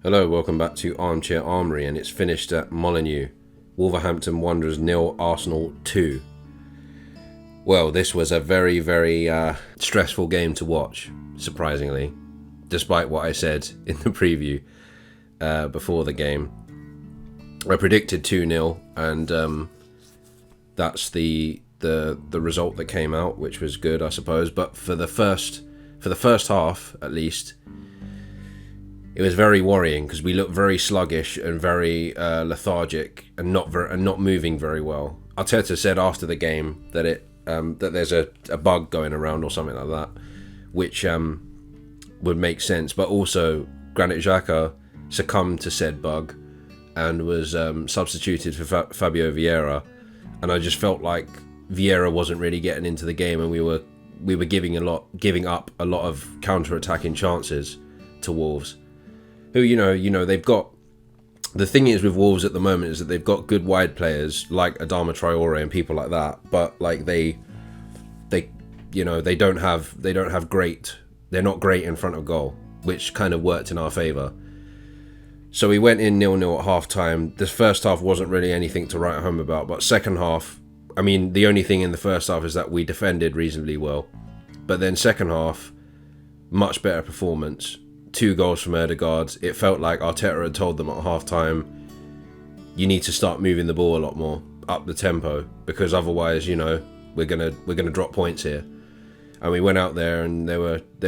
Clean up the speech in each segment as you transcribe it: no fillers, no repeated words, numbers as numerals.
Hello, welcome back to Armchair Armoury, and it's finished at Molineux. Wolverhampton Wanderers 0, Arsenal 2. Well, this was a very, very stressful game to watch, surprisingly, despite what I said in the preview before the game. I predicted 2-0, and that's the result that came out, which was good, I suppose. But for the first half, at least, it was very worrying because we looked very sluggish and very lethargic and not moving very well. Arteta said after the game that that there's a bug going around or something like that, which would make sense. But also, Granit Xhaka succumbed to said bug and was substituted for Fabio Vieira, and I just felt like Vieira wasn't really getting into the game, and we were giving up a lot of counter-attacking chances to Wolves. Who, you know, they've got... The thing is with Wolves at the moment is that they've got good wide players like Adama Traore and people like that, but like they don't have great... They're not great in front of goal, which kind of worked in our favour. So we went in 0-0 at half-time. This first half wasn't really anything to write home about, but second half... I mean, the only thing in the first half is that we defended reasonably well. But then second half, much better performance. 2 goals from Ødegaard. It felt like Arteta had told them at half-time, you need to start moving the ball a lot more, up the tempo, because otherwise, we're gonna drop points here. And we went out there, and there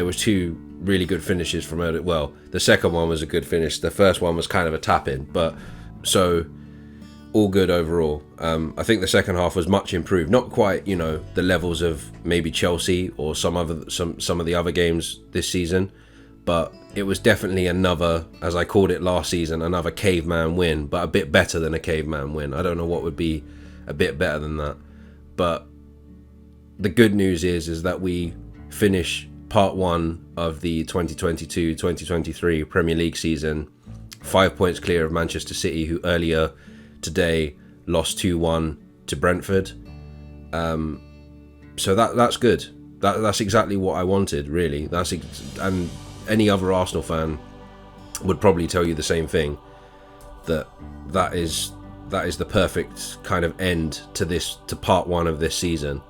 was 2 really good finishes from Ødegaard. Well, the second one was a good finish. The first one was kind of a tap-in, but so all good overall. I think the second half was much improved. Not quite, the levels of maybe Chelsea or some of the other games this season, but it was definitely another, as I called it last season, another caveman win, but a bit better than a caveman win. I don't know what would be a bit better than that. But the good news is that we finish part 1 of the 2022-2023 Premier League season 5 points clear of Manchester City, who earlier today lost 2-1 to Brentford. So that's good. That's exactly what I wanted, really. And any other Arsenal fan would probably tell you the same thing, that is the perfect kind of end to part 1 of this season.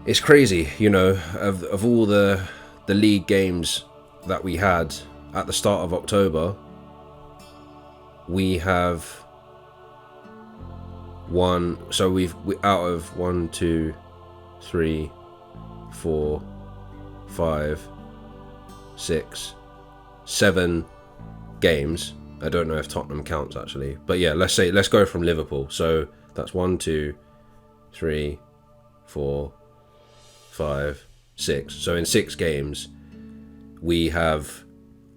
It's crazy, of all the league games that we had at the start of October, we have won. So we out of 1, 2, 3, 4, 5, 6, 7 games. I don't know if Tottenham counts actually, but yeah, let's go from Liverpool. So that's 1, 2, 3, 4, 5, 6. So in 6 games, we have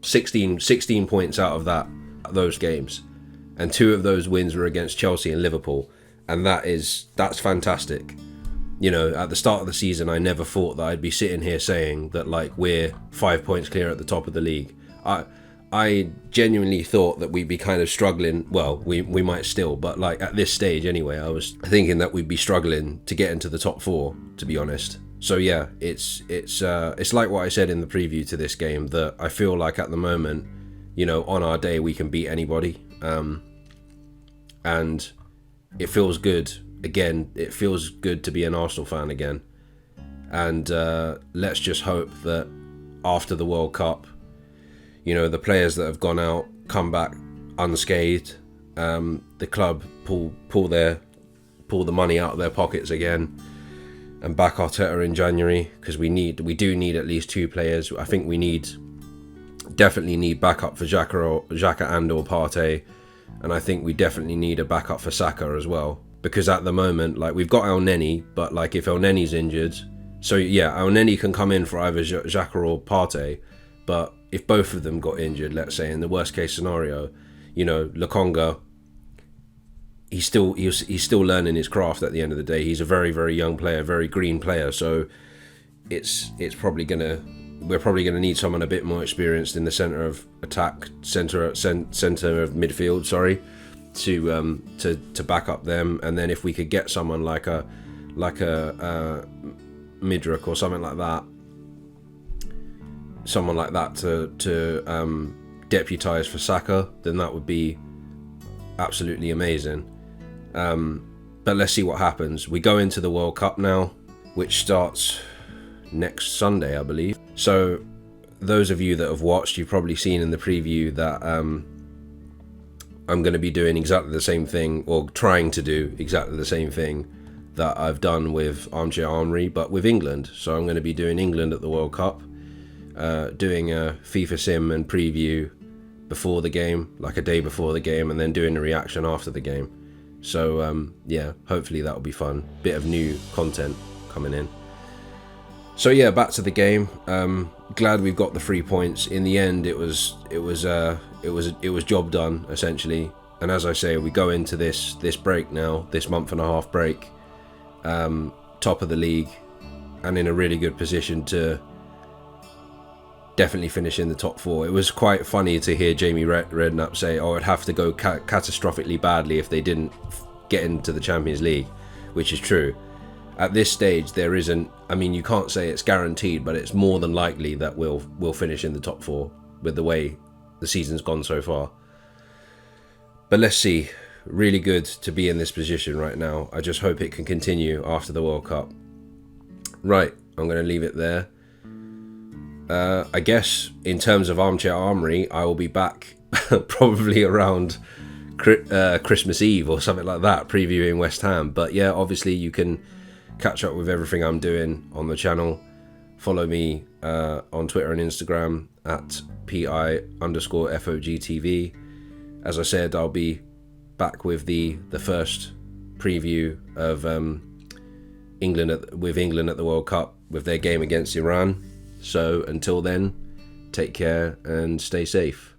16 points out of those games, and 2 of those wins were against Chelsea and Liverpool, and that's fantastic. At the start of the season, I never thought that I'd be sitting here saying that like we're 5 points clear at the top of the league. I genuinely thought that we'd be kind of struggling. Well, we might still, but like at this stage anyway, I was thinking that we'd be struggling to get into the top 4, to be honest. So yeah, it's like what I said in the preview to this game, that I feel like at the moment, on our day we can beat anybody, and it feels good. Again, it feels good to be an Arsenal fan again, and let's just hope that after the World Cup, the players that have gone out come back unscathed. The club pull the money out of their pockets again and back Arteta in January, because we do need at least 2 players. I think we definitely need backup for Xhaka and or Partey, and I think we definitely need a backup for Saka as well. Because at the moment, like, we've got El Neni, but like if El Neni's injured, so yeah, El Neni can come in for either Xhaka or Partey, but if both of them got injured, let's say in the worst case scenario, Lokonga, he's still learning his craft at the end of the day. He's a very, very young player, very green player, so we're probably gonna need someone a bit more experienced in the centre of attack, centre of midfield, sorry, to back up them. And then if we could get someone like a Midrook or something like that, deputise for Saka, then that would be absolutely amazing. But let's see what happens. We go into the World Cup now, which starts next Sunday, I believe. So those of you that have watched, you've probably seen in the preview that I'm going to be doing exactly the same thing, or trying to do exactly the same thing that I've done with Armchair Armory, but with England. So I'm going to be doing England at the World Cup, doing a FIFA sim and preview before the game, like a day before the game, and then doing a reaction after the game. So yeah, hopefully that'll be fun. Bit of new content coming in. So yeah, back to the game. Glad we've got the 3 points. In the end, it was job done essentially. And as I say, we go into this break now, this month and a half break, top of the league, and in a really good position to definitely finish in the top 4. It was quite funny to hear Jamie Redknapp say, "Oh, it'd have to go catastrophically badly if they didn't get into the Champions League," which is true. At this stage, there isn't. I mean, you can't say it's guaranteed, but it's more than likely that we'll finish in the top 4 with the way the season's gone so far. But let's see. Really good to be in this position right now. I just hope it can continue after the World Cup. Right, I'm going to leave it there. I guess in terms of Armchair Armory, I will be back probably around Christmas Eve or something like that, previewing West Ham. But yeah, obviously you can catch up with everything I'm doing on the channel. Follow me on Twitter and Instagram at PI_FOGTV. As I said, I'll be back with the first preview of England at the World Cup with their game against Iran. So until then, take care and stay safe.